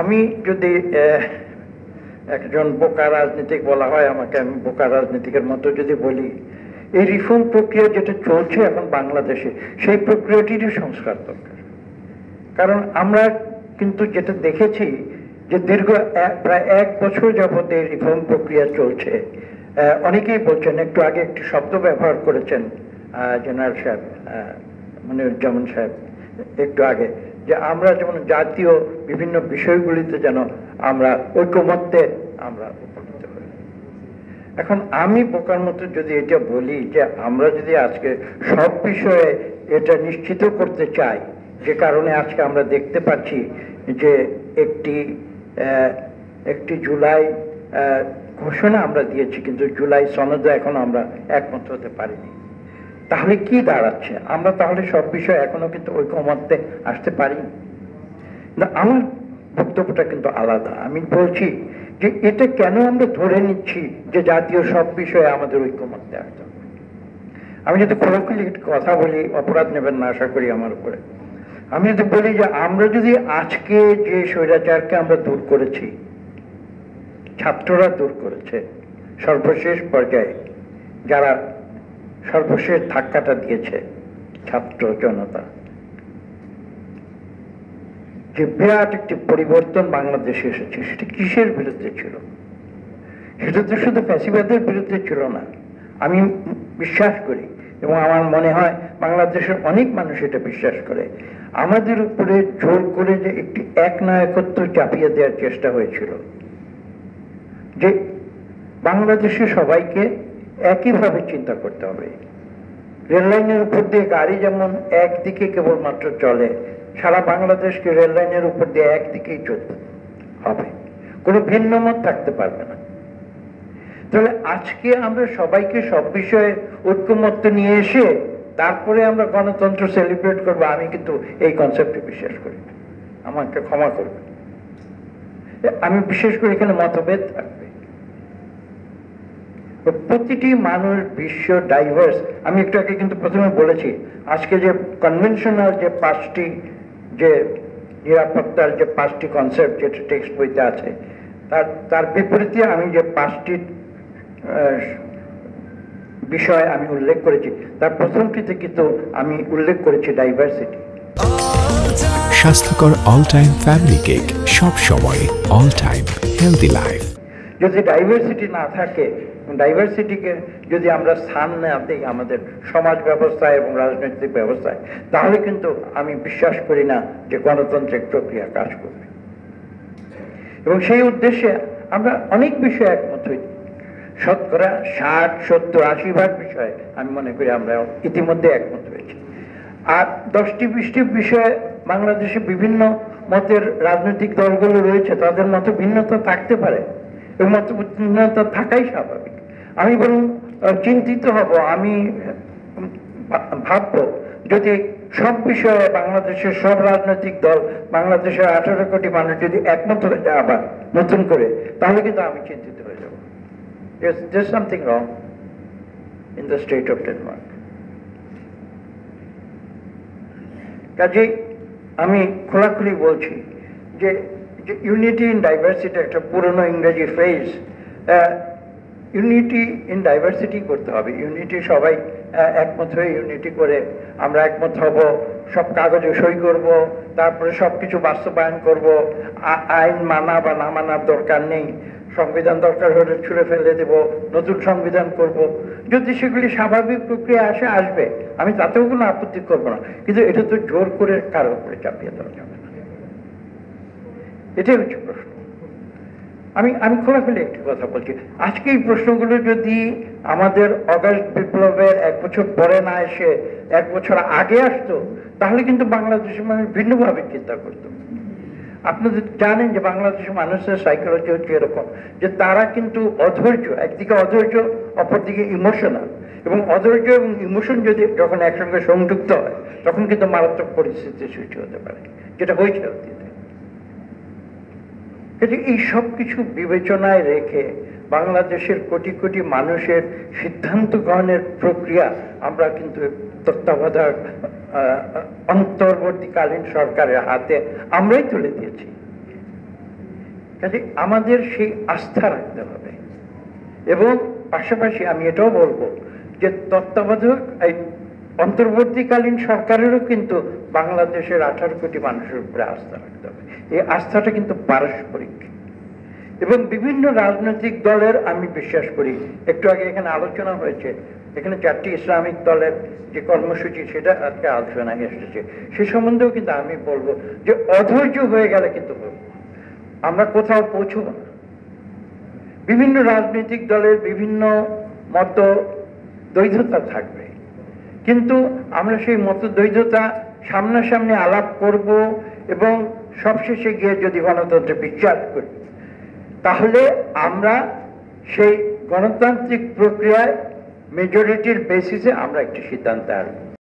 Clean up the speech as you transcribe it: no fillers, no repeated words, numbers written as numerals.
আমি যদি একজন বোকা রাজনীতিক বলা হয় আমাকে, আমি বোকা রাজনীতিকের মতো যদি বলি, এই রিফর্ম প্রক্রিয়া যেটা চলছে এখন বাংলাদেশে, সেই প্রক্রিয়াটিরই সংস্কার দরকার। কারণ আমরা কিন্তু যেটা দেখেছি যে দীর্ঘ প্রায় 1 বছর যাবত এই রিফর্ম প্রক্রিয়া চলছে। অনেকেই বলছেন, একটু আগে একটি শব্দ ব্যবহার করেছেন জেনারেল সাহেব, মনিরুজ্জামান সাহেব একটু আগে, যে আমরা যেমন জাতীয় বিভিন্ন বিষয়গুলিতে যেন আমরা ঐকমত্যে আমরা উপনীত হই। এখন আমি বোকার মতো যদি এটা বলি যে আমরা যদি আজকে সব বিষয়ে এটা নিশ্চিত করতে চাই, যে কারণে আজকে আমরা দেখতে পাচ্ছি যে একটি জুলাই ঘোষণা আমরা দিয়েছি, কিন্তু জুলাই সনদে এখন আমরা একমত হতে পারিনি, তাহলে কি দাঁড়াচ্ছে? আমরা তাহলে সব বিষয়ে এখনো কিন্তু ঐকমত্যে আসতে পারি না। আমার বক্তব্যটা কিন্তু আলাদা। আমি বলছি যে এটা কেন আমরা ধরে নিচ্ছি যে জাতীয় সব বিষয়ে আমাদের ঐকমত্যে আসতে হবে। আমি যদি খোলাখুলি একটু কথা বলি, অপরাধ নেবেন না আশা করি আমার উপরে। আমি যদি বলি যে আমরা যদি আজকে যে স্বৈরাচারকে আমরা দূর করেছি, ছাত্ররা দূর করেছে সর্বশেষ পর্যায়ে, যারা সর্বশেষ ধাক্কাটা দিয়েছে ছাত্র জনতা, যে বিরাট একটি পরিবর্তন বাংলাদেশে এসেছে, সেটা কিসের বিরুদ্ধে ছিল? সেটা তো শুধু ফ্যাসিবাদের বিরুদ্ধে ছিল না। আমি বিশ্বাস করি এবং আমার মনে হয় বাংলাদেশের অনেক মানুষ এটা বিশ্বাস করে, আমাদের উপরে জোর করে যে একটি একনায়কত্ব চাপিয়ে দেওয়ার চেষ্টা হয়েছিল, যে বাংলাদেশে সবাইকে একইভাবে চিন্তা করতে হবে। রেল লাইনের উপর দিয়ে গাড়ি যেমন একদিকে কেবলমাত্র চলে, সারা বাংলাদেশকে রেল লাইনের উপর দিয়ে একদিকেই চলতে হবে, কোনো ভিন্ন মত থাকতে পারবে না। তাহলে আজকে আমরা সবাইকে সব বিষয়ে ঐক্যমত্য নিয়ে এসে তারপরে আমরা গণতন্ত্র সেলিব্রেট করবো, আমি কিন্তু এই কনসেপ্টে বিশ্বাস করি না। আমাকে ক্ষমা করবে, আমি বিশেষ করে এখানে মতভেদ থাকবে। প্রতিটি মানুষ বিশ্ব ডাইভার্স। আমি একটু আগে কিন্তু প্রথমে বলেছি, আজকে যে কনভেনশনাল যে 5টি যে নিরাপত্তার যে 5টি কনসেপ্ট যেটা টেক্সট বইতে আছে, তার বিপরীতে আমি যে 5টি বিষয় আমি উল্লেখ করেছি, তার প্রথমটিতে কিন্তু আমি উল্লেখ করেছি ডাইভার্সিটি। স্বাস্থ্যকর অল টাইম ফ্যামিলি কেক, সব সময় অল টাইম হেলদি লাইফ। যদি ডাইভার্সিটি না থাকে, ডাইভার্সিটিকে যদি আমরা স্থান না দিই আমাদের সমাজ ব্যবস্থায় এবং রাজনৈতিক ব্যবস্থায়, তাহলে কিন্তু আমি বিশ্বাস করি না যে গণতান্ত্রিক প্রক্রিয়া কাজ করবে। এবং সেই উদ্দেশ্যে আমরা অনেক বিষয়ে একমত হই, শতকরা 60, 70, 80 বিষয়ে আমি মনে করি আমরা ইতিমধ্যে একমত হয়েছি। আর 10টি 20টি বিষয়ে বাংলাদেশে বিভিন্ন মতের রাজনৈতিক দলগুলো রয়েছে, তাদের মতো ভিন্নতা থাকতে পারে এবং মত ভিন্নতা থাকাই স্বাভাবিক। আমি বরং চিন্তিত হব, আমি ভাববো যদি সব বিষয়ে বাংলাদেশের সব রাজনৈতিক দল, বাংলাদেশের 18 কোটি মানুষ যদি একমত হয়ে যায় আবার নতুন করে, তাহলে কিন্তু আমি চিন্তিত হয়ে যাব। There's something wrong in the state of Denmark. কাজেই আমি খোলাখুলি বলছি যে ইউনিটি ইন ডাইভার্সিটি একটা পুরনো ইংরেজি ফ্রেজ। ইউনিটি ইন ডাইভার্সিটি করতে হবে, ইউনিটি সবাই একমত হয়ে ইউনিটি করে আমরা একমত হব, সব কাগজে সই করব, তারপরে সবকিছু বাস্তবায়ন করব। আইন মানা বা না মানার দরকার নেই, সংবিধান দরকার হলে ছুঁড়ে ফেলে দেব, নতুন সংবিধান করব। যদি সেগুলি স্বাভাবিক প্রক্রিয়া আসবে, আমি তাতেও কোনো আপত্তি করবো না, কিন্তু এটা তো জোর করে কারো উপরে চাপিয়ে দেওয়া যাবে না। এটাই হচ্ছে প্রশ্ন। আমি খোলাখুলি একটি কথা বলছি, আজকে এই প্রশ্নগুলো যদি আমাদের অগাস্ট বিপ্লবের 1 বছর পরে না এসে 1 বছর আগে আসতো, তাহলে কিন্তু বাংলাদেশের মানুষ ভিন্নভাবে চিন্তা করতো। আপনাদের জানেন যে বাংলাদেশের মানুষের সাইকোলজি হচ্ছে এরকম যে তারা কিন্তু অধৈর্য, একদিকে অধৈর্য, অপরদিকে ইমোশনাল, এবং অধৈর্য এবং ইমোশন যদি যখন একসঙ্গে সংযুক্ত হয়, তখন কিন্তু মারাত্মক পরিস্থিতির সৃষ্টি হতে পারে, যেটা হয়েছে অতীতে। এই সব কিছু বিবেচনায় রেখে বাংলাদেশের কোটি কোটি মানুষের সিদ্ধান্ত গ্রহণের প্রক্রিয়া আমরা কিন্তু তত্ত্বাবধায়ক অন্তর্বর্তীকালীন সরকারের হাতে আমরাই তুলে দিয়েছি। কাজে আমাদের সেই আস্থা রাখতে হবে। এবং পাশাপাশি আমি এটাও বলবো যে তত্ত্বাবধায়ক এই অন্তর্বর্তীকালীন সরকারেরও কিন্তু বাংলাদেশের 18 কোটি মানুষের উপরে আস্থা রাখতে হবে। এই আস্থাটা কিন্তু পারস্পরিক, এবং বিভিন্ন রাজনৈতিক দলের আমি বিশ্বাস করি, একটু আগে এখানে আলোচনা হয়েছে, এখানে 4টি ইসলামিক দলের যে কর্মসূচি সেটা আজকে আলোচনায় এসেছে, সে সম্বন্ধেও কিন্তু আমি বলবো যে অধৈর্য হয়ে গেলে কিন্তু আমরা কোথাও পৌঁছবো না। বিভিন্ন রাজনৈতিক দলের বিভিন্ন মত দ্বৈধতা থাকবে, কিন্তু আমরা সেই মত দ্বৈধতা সামনাসামনি আলাপ করব এবং সবশেষে গিয়ে যদি গণতন্ত্রে বিশ্বাস করি, তাহলে আমরা সেই গণতান্ত্রিক প্রক্রিয়ায় মেজরিটির বেসিসে আমরা একটি সিদ্ধান্তে আসবো।